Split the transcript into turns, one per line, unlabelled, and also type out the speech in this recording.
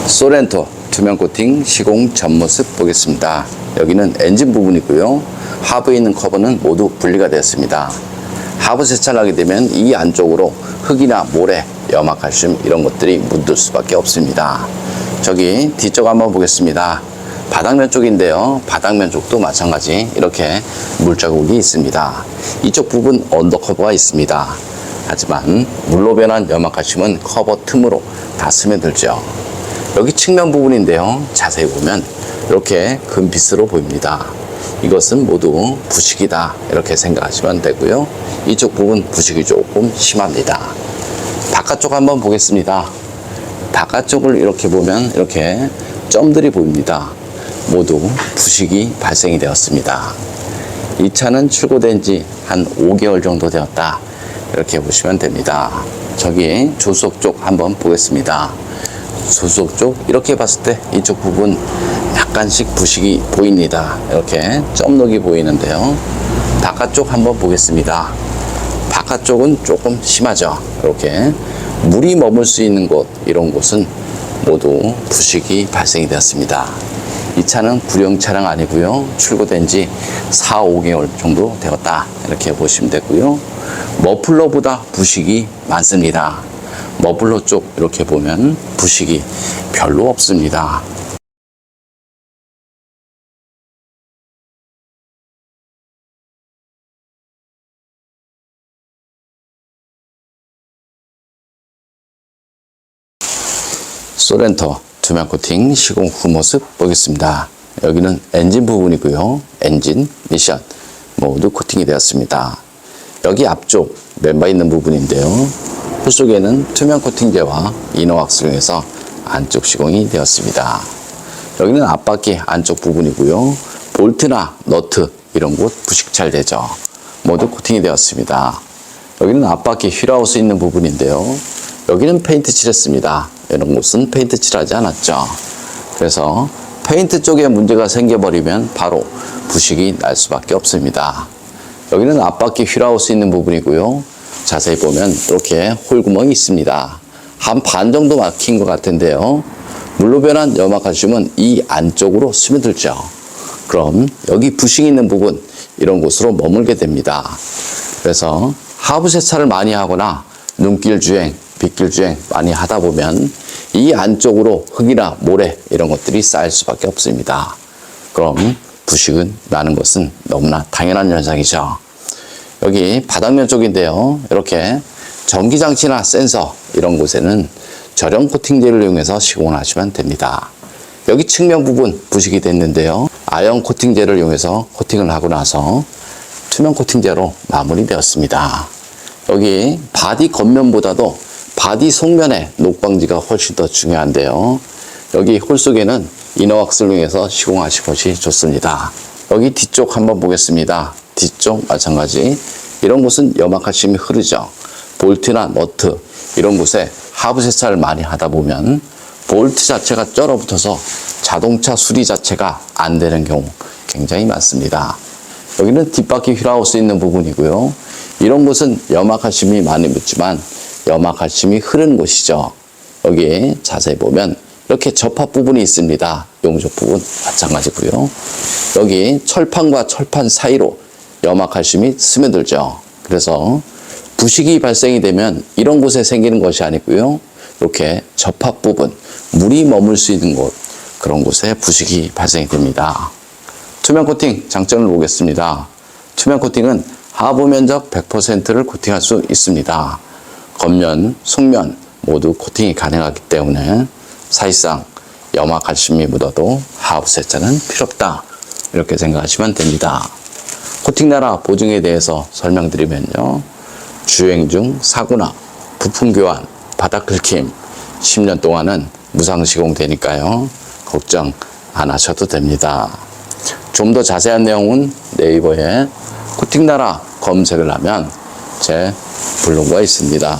소렌토 투명 코팅 시공 전모습 보겠습니다. 여기는 엔진 부분이고요. 하부에 있는 커버는 모두 분리가 되었습니다. 하부 세차를 하게 되면 이 안쪽으로 흙이나 모래, 염화칼슘 이런 것들이 묻을 수밖에 없습니다. 저기 뒤쪽 한번 보겠습니다. 바닥면 쪽인데요. 바닥면 쪽도 마찬가지 이렇게 물자국이 있습니다. 이쪽 부분 언더커버가 있습니다. 하지만 물로 변한 염화칼슘은 커버 틈으로 다 스며들죠. 여기 측면 부분인데요. 자세히 보면 이렇게 금빛으로 보입니다. 이것은 모두 부식이다 이렇게 생각하시면 되고요. 이쪽 부분 부식이 조금 심합니다. 바깥쪽 한번 보겠습니다. 바깥쪽을 이렇게 보면 이렇게 점들이 보입니다. 모두 부식이 발생이 되었습니다. 이 차는 출고된 지 한 5개월 정도 되었다 이렇게 보시면 됩니다. 저기 조수석 쪽 한번 보겠습니다. 조수석 쪽 이렇게 봤을 때 이쪽 부분 약간씩 부식이 보입니다. 이렇게 점록이 보이는데요. 바깥쪽 한번 보겠습니다. 바깥쪽은 조금 심하죠. 이렇게 물이 머물 수 있는 곳 이런 곳은 모두 부식이 발생이 되었습니다. 이 차는 구령 차량 아니고요. 출고된 지 4, 5개월 정도 되었다 이렇게 보시면 되고요. 머플러보다 부식이 많습니다. 머플러 쪽 이렇게 보면 부식이 별로 없습니다. 소렌토 투명 코팅 시공 후 모습 보겠습니다. 여기는 엔진 부분이고요. 엔진, 미션 모두 코팅이 되었습니다. 여기 앞쪽 멤버 있는 부분인데요. 후 속에는 투명 코팅제와 이너왁스를 해서 안쪽 시공이 되었습니다. 여기는 앞바퀴 안쪽 부분이고요. 볼트나 너트 이런 곳 부식 잘 되죠. 모두 코팅이 되었습니다. 여기는 앞바퀴 휠하우스 있는 부분인데요. 여기는 페인트 칠했습니다. 이런 곳은 페인트 칠하지 않았죠. 그래서 페인트 쪽에 문제가 생겨버리면 바로 부식이 날 수밖에 없습니다. 여기는 앞바퀴 휠하우스 있는 부분이고요. 자세히 보면 이렇게 홀구멍이 있습니다. 한 반 정도 막힌 것 같은데요. 물로 변한 염화칼슘은 이 안쪽으로 스며들죠. 그럼 여기 부식이 있는 부분 이런 곳으로 머물게 됩니다. 그래서 하부 세차를 많이 하거나 눈길 주행, 빗길 주행 많이 하다 보면 이 안쪽으로 흙이나 모래 이런 것들이 쌓일 수밖에 없습니다. 그럼 부식은 나는 것은 너무나 당연한 현상이죠. 여기 바닥면 쪽인데요. 이렇게 전기장치나 센서 이런 곳에는 저렴 코팅제를 이용해서 시공을 하시면 됩니다. 여기 측면 부분 부식이 됐는데요. 아연 코팅제를 이용해서 코팅을 하고 나서 투명 코팅제로 마무리되었습니다. 여기 바디 겉면보다도 바디 속면의 녹방지가 훨씬 더 중요한데요. 여기 홀 속에는 이너왁스를 이용해서 시공하실 것이 좋습니다. 여기 뒤쪽 한번 보겠습니다. 뒤쪽 마찬가지 이런 곳은 염화칼슘이 흐르죠. 볼트나 너트 이런 곳에 하부 세차를 많이 하다 보면 볼트 자체가 쩔어붙어서 자동차 수리 자체가 안 되는 경우 굉장히 많습니다. 여기는 뒷바퀴 휠하우스 있는 부분이고요. 이런 곳은 염화칼슘이 많이 묻지만 염화칼슘이 흐르는 곳이죠. 여기 자세히 보면 이렇게 접합 부분이 있습니다. 용접 부분 마찬가지고요. 여기 철판과 철판 사이로 염화칼슘이 스며들죠. 그래서 부식이 발생이 되면 이런 곳에 생기는 것이 아니고요. 이렇게 접합 부분, 물이 머물 수 있는 곳 그런 곳에 부식이 발생이 됩니다. 투명 코팅 장점을 보겠습니다. 투명 코팅은 하부 면적 100%를 코팅할 수 있습니다. 겉면, 속면 모두 코팅이 가능하기 때문에 사실상 염화칼슘이 묻어도 하부 세차는 필요 없다 이렇게 생각하시면 됩니다. 코팅나라 보증에 대해서 설명드리면요. 주행 중 사고나 부품 교환, 바닥 긁힘 10년 동안은 무상 시공되니까요. 걱정 안 하셔도 됩니다. 좀 더 자세한 내용은 네이버에 코팅나라 검색을 하면 제 블로그가 있습니다.